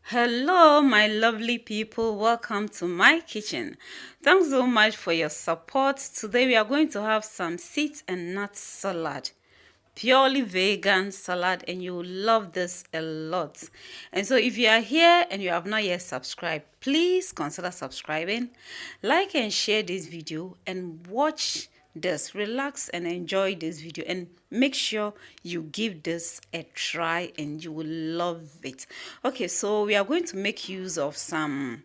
Hello, my lovely people. Welcome to my kitchen. Thanks so much for your support. Today we are going to have some seeds and nuts salad. Purely vegan salad, and you will love this a lot. And so if you are here and you have not yet subscribed, please consider subscribing, like and share this video, and watch this, relax and enjoy this video, and make sure you give this a try and you will love it. Okay, so we are going to make use of some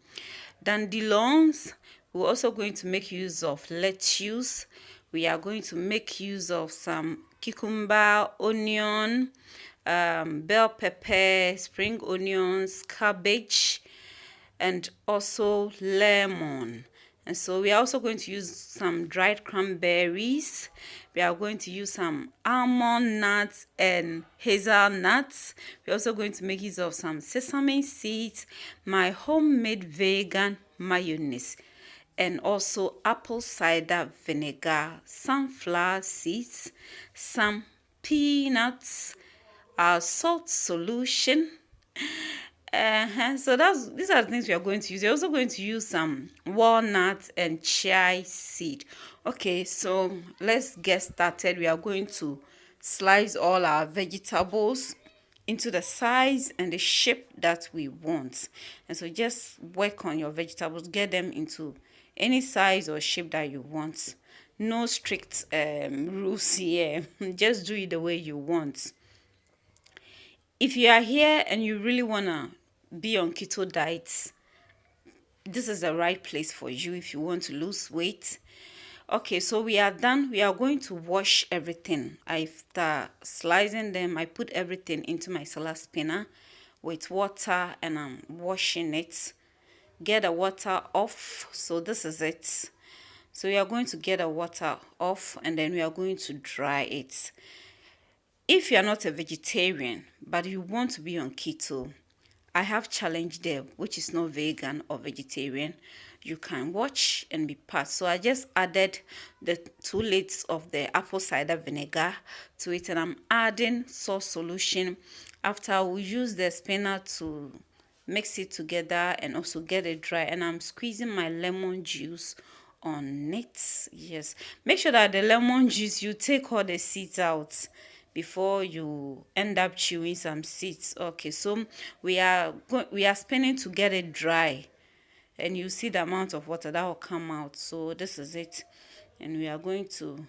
dandelions. We're also going to make use of lettuce. We are going to make use of some cucumber, onion, bell pepper, spring onions, cabbage, and also lemon. And so we are also going to use some dried cranberries. We are going to use some almond nuts and hazel nuts. We're also going to make use of some sesame seeds, my homemade vegan mayonnaise, and also apple cider vinegar, sunflower seeds, some peanuts, our salt solution. So these are the things we are going to use. We're also going to use some walnuts and chia seed. Okay, so let's get started. We are going to slice all our vegetables into the size and the shape that we want. And so just work on your vegetables, get them into any size or shape that you want. No strict rules here. Just do it the way you want. If you are here and you really want to be on keto diets, this is the right place for you if you want to lose weight. Okay, so we are done. We are going to wash everything. After slicing them, I put everything into my salad spinner with water and I'm washing it. Get the water off. So this is it. So we are going to get the water off and then we are going to dry it. If you are not a vegetarian but you want to be on keto, I have challenge there, which is not vegan or vegetarian. You can watch and be part. So I just added the 2 liters of the apple cider vinegar to it, and I'm adding salt solution. After we use the spinner to mix it together and also get it dry, and I'm squeezing my lemon juice on it. Yes, make sure that the lemon juice, you take all the seeds out before you end up chewing some seeds. Okay, so we are spinning to get it dry, and you see the amount of water that will come out. So this is it, and we are going to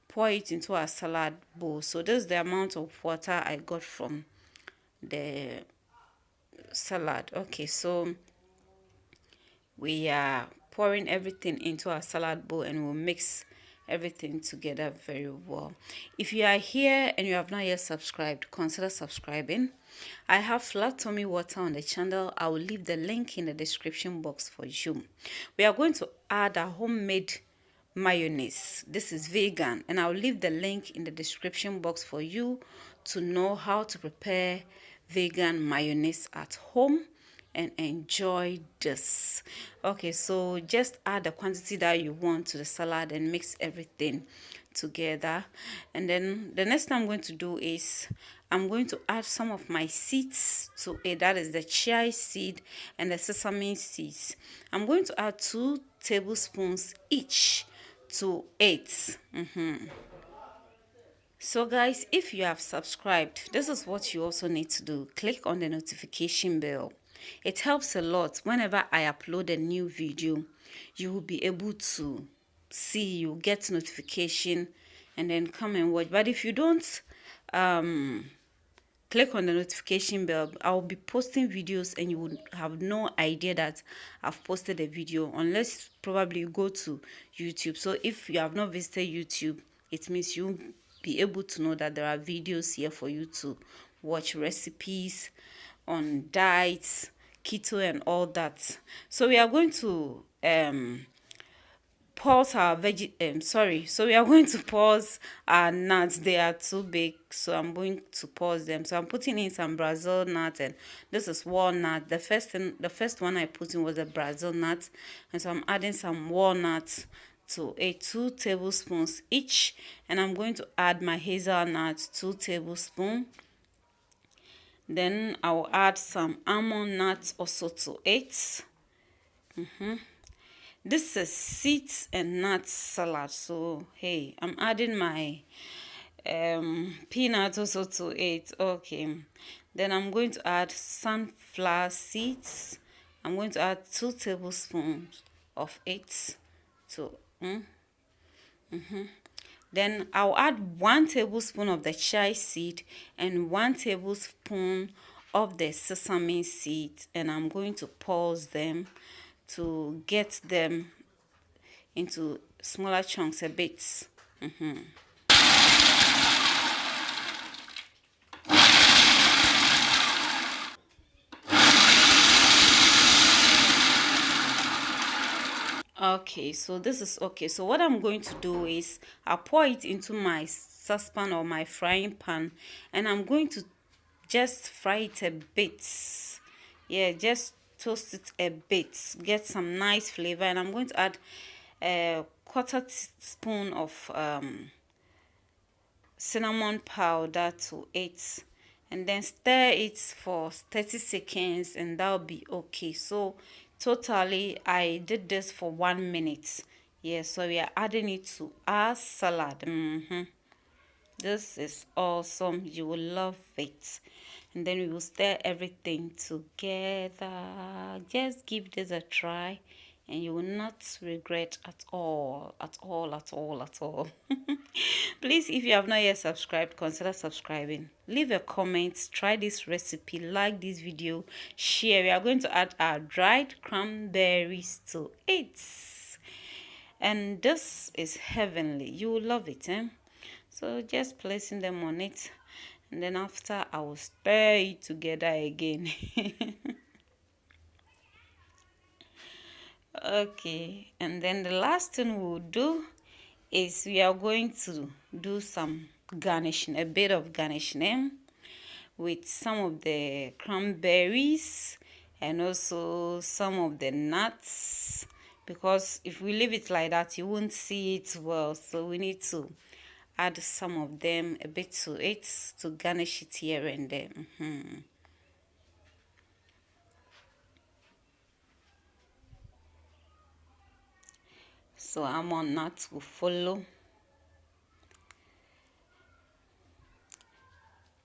pour it into our salad bowl. So this is the amount of water I got from the salad. Okay, so we are pouring everything into our salad bowl and we'll mix everything together very well. If you are here and you have not yet subscribed, consider subscribing. I have flat tummy water on the channel. I will leave the link in the description box for you. We are going to add a homemade mayonnaise. This is vegan, and I'll leave the link in the description box for you to know how to prepare vegan mayonnaise at home and enjoy this. Okay, so just add the quantity that you want to the salad and mix everything together. And then the next thing I'm going to do is I'm going to add some of my seeds to it. That is the chia seed and the sesame seeds. I'm going to add 2 tablespoons each to it. So guys, if you have subscribed, this is what you also need to do. Click on the notification bell. It helps a lot. Whenever I upload a new video, you will be able to see, you get notification and then come and watch. But if you don't click on the notification bell, I'll be posting videos and you would have no idea that I've posted a video, unless probably you go to YouTube. So if you have not visited YouTube, it means you'll be able to know that there are videos here for you to watch, recipes on diets, keto and all that. So we are going to pause our so we are going to pause our nuts. They are too big, so I'm going to pause them. So I'm putting in some Brazil nut, and this is walnut. The first one I put in was a Brazil nut, and so I'm adding some walnuts to 2 tablespoons each, and I'm going to add my hazelnut 2 tablespoons. Then I'll add some almond nuts also to it. This is seeds and nuts salad, so hey, I'm adding my peanuts also to it. Okay, then I'm going to add sunflower seeds. I'm going to add 2 tablespoons of it to then I'll add 1 tablespoon of the chia seed and 1 tablespoon of the sesame seed, and I'm going to pulse them to get them into smaller chunks a bit. Okay, so this is okay. So what I'm going to do is I'll pour it into my saucepan or my frying pan, and I'm going to just fry it a bit. Yeah, just toast it a bit, get some nice flavor. And I'm going to add a quarter teaspoon of cinnamon powder to it, and then stir it for 30 seconds, and that'll be okay. So totally I did this for 1 minute. Yeah, so we are adding it to our salad. This is awesome, you will love it. And then we will stir everything together. Just give this a try and you will not regret at all. Please, if you have not yet subscribed, consider subscribing. Leave a comment, try this recipe, like this video, share. We are going to add our dried cranberries to it, and this is heavenly. You will love it, so just placing them on it, and then after I will stir it together again. Okay, and then the last thing we'll do is we are going to do some garnishing, a bit of garnishing with some of the cranberries and also some of the nuts, because if we leave it like that you won't see it well, so we need to add some of them a bit to it to garnish it here and there. So almond nuts will follow.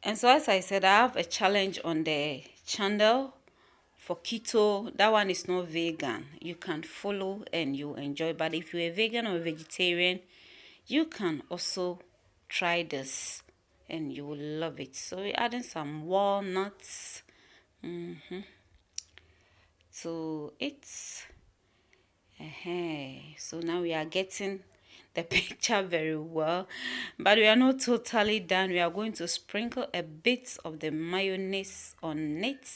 And so as I said, I have a challenge on the channel for keto. That one is not vegan. You can follow and you enjoy, but if you're a vegan or a vegetarian, you can also try this and you will love it. So we're adding some walnuts to it. So now we are getting the picture very well, but we are not totally done. We are going to sprinkle a bit of the mayonnaise on it.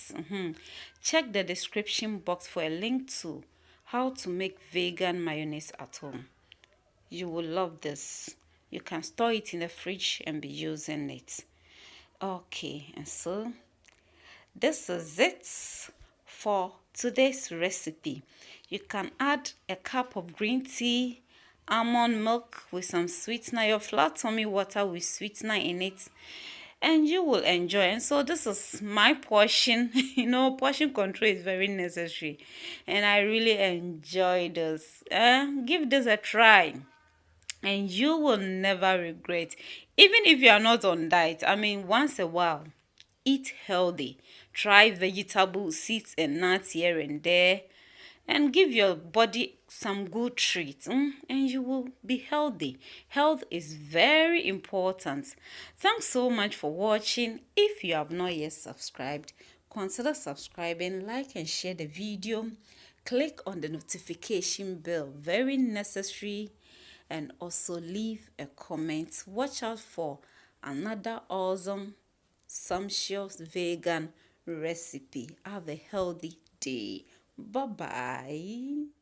Check the description box for a link to how to make vegan mayonnaise at home. You will love this. You can store it in the fridge and be using it. Okay, and so this is it for today's recipe. You can add a cup of green tea, almond milk with some sweetener, your flat tummy water with sweetener in it, and you will enjoy. And so this is my portion. Portion control is very necessary, and I really enjoy this. Give this a try and you will never regret. Even if you are not on diet, once a while, eat healthy. Try vegetables, seeds and nuts here and there, and give your body some good treats, and you will be healthy. Health is very important. Thanks so much for watching. If you have not yet subscribed, consider subscribing, like and share the video. Click on the notification bell, very necessary, and also leave a comment. Watch out for another awesome, sumptuous vegan recipe. Have a healthy day. Bye bye.